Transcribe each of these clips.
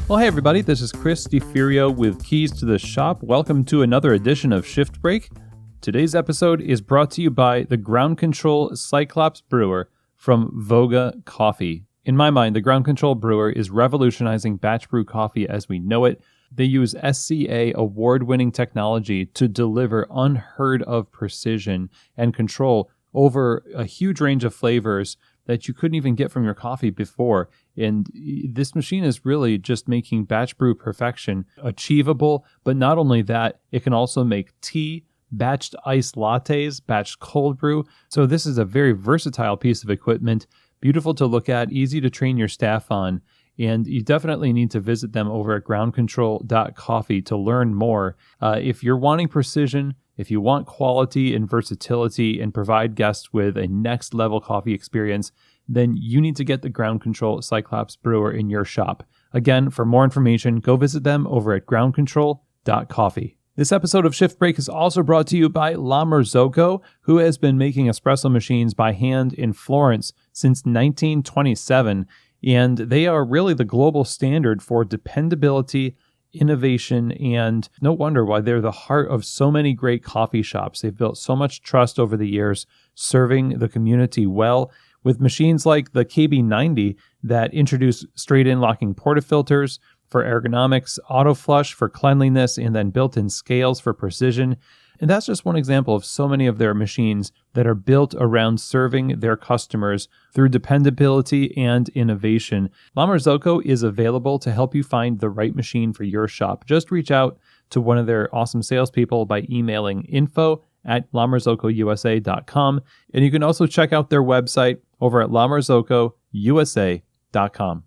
Well, hey everybody, this is Chris DiFurio with Keys to the Shop. Welcome to another edition of Shift Break. Today's episode is brought to you by the Ground Control Cyclops Brewer from Voga Coffee. In my mind, the Ground Control Brewer is revolutionizing batch brew coffee as we know it. They use SCA award-winning technology to deliver unheard of precision and control over a huge range of flavors that you couldn't even get from your coffee before. And this machine is really just making batch brew perfection achievable. But not only that, it can also make tea, batched iced lattes, batched cold brew. So this is a very versatile piece of equipment, beautiful to look at, easy to train your staff on. And you definitely need to visit them over at groundcontrol.coffee to learn more. If you're wanting precision, if you want quality and versatility and provide guests with a next level coffee experience, then you need to get the Ground Control Cyclops Brewer in your shop. Again, for more information, go visit them over at groundcontrol.coffee. This episode of Shift Break is also brought to you by La Marzocco, who has been making espresso machines by hand in Florence since 1927. And they are really the global standard for dependability, innovation, and no wonder why they're the heart of so many great coffee shops. They've built so much trust over the years, serving the community well with machines like the KB90 that introduce straight-in locking portafilters for ergonomics, auto flush for cleanliness, and then built-in scales for precision. And that's just one example of so many of their machines that are built around serving their customers through dependability and innovation. La Marzocco is available to help you find the right machine for your shop. Just reach out to one of their awesome salespeople by emailing info@lamarzocousa.com. And you can also check out their website over at lamarzocousa.com.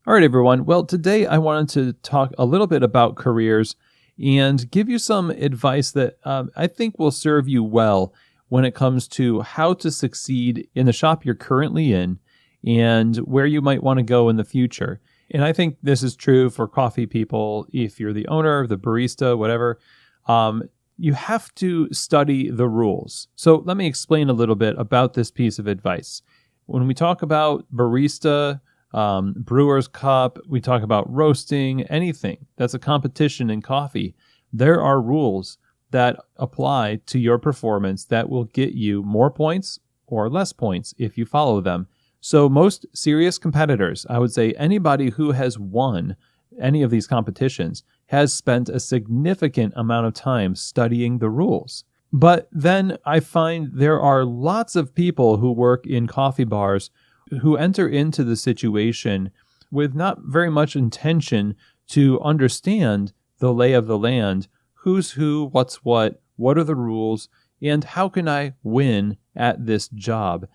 All right, everyone. Well, today I wanted to talk a little bit about careers and give you some advice that I think will serve you well when it comes to how to succeed in the shop you're currently in and where you might want to go in the future. And I think this is true for coffee people. If you're the owner, the barista, whatever, you have to study the rules. So let me explain a little bit about this piece of advice. When we talk about barista, brewer's cup, we talk about roasting, anything that's a competition in coffee, there are rules that apply to your performance that will get you more points or less points if you follow them. So most serious competitors, I would say anybody who has won any of these competitions, has spent a significant amount of time studying the rules. But then I find there are lots of people who work in coffee bars who enter into the situation with not very much intention to understand the lay of the land, who's who, what's what are the rules, and how can I win at this job.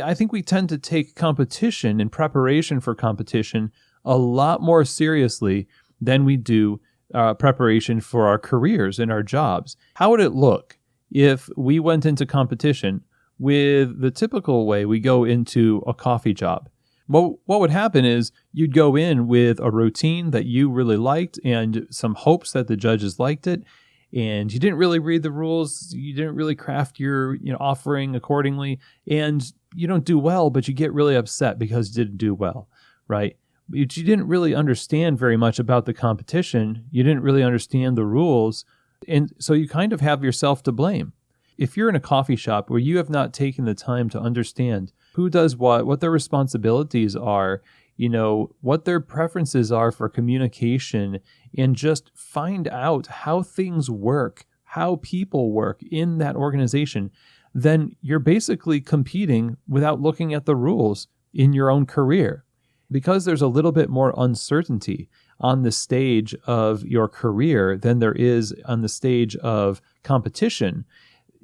I think we tend to take competition and preparation for competition a lot more seriously than we do preparation for our careers and our jobs. How would it look if we went into competition with the typical way we go into a coffee job? Well, what would happen is you'd go in with a routine that you really liked and some hopes that the judges liked it, and you didn't really read the rules, you didn't really craft your offering accordingly, and you don't do well, but you get really upset because you didn't do well, right? But you didn't really understand very much about the competition, you didn't really understand the rules, and so you kind of have yourself to blame. If you're in a coffee shop where you have not taken the time to understand who does what their responsibilities are, what their preferences are for communication, and just find out how things work, how people work in that organization, then you're basically competing without looking at the rules in your own career. Because there's a little bit more uncertainty on the stage of your career than there is on the stage of competition,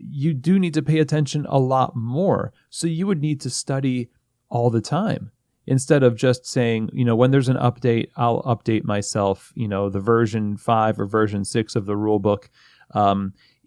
you do need to pay attention a lot more. So you would need to study all the time instead of just saying, when there's an update, I'll update myself, the version 5 or version 6 of the rule book.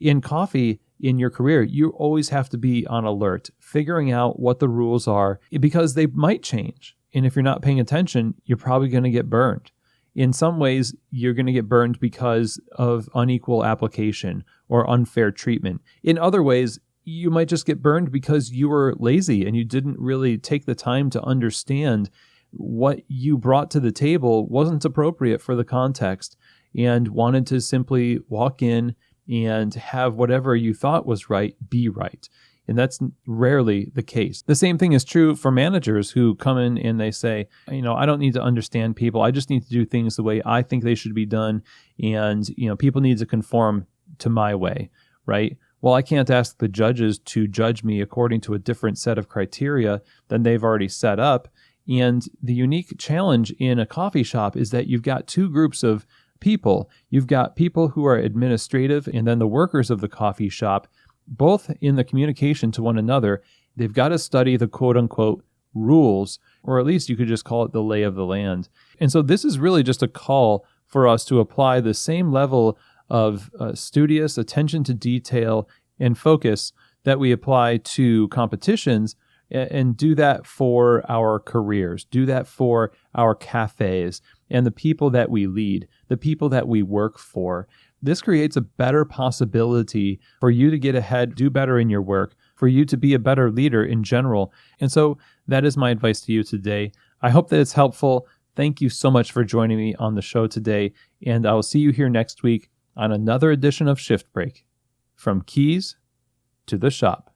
In coffee, in your career, you always have to be on alert, figuring out what the rules are because they might change. And if you're not paying attention, you're probably going to get burned. In some ways, you're going to get burned because of unequal application or unfair treatment. In other ways, you might just get burned because you were lazy and you didn't really take the time to understand what you brought to the table wasn't appropriate for the context and wanted to simply walk in and have whatever you thought was right be right. And that's rarely the case. The same thing is true for managers who come in and they say, I don't need to understand people. I just need to do things the way I think they should be done. And, people need to conform to my way, right? Well, I can't ask the judges to judge me according to a different set of criteria than they've already set up. And the unique challenge in a coffee shop is that you've got two groups of people. You've got people who are administrative and then the workers of the coffee shop. Both in the communication to one another, they've got to study the quote-unquote rules, or at least you could just call it the lay of the land. And so this is really just a call for us to apply the same level of studious attention to detail and focus that we apply to competitions, and do that for our careers, do that for our cafes and the people that we lead, the people that we work for. This creates a better possibility for you to get ahead, do better in your work, for you to be a better leader in general. And so that is my advice to you today. I hope that it's helpful. Thank you so much for joining me on the show today, and I will see you here next week on another edition of Shift Break. From keys to the shop.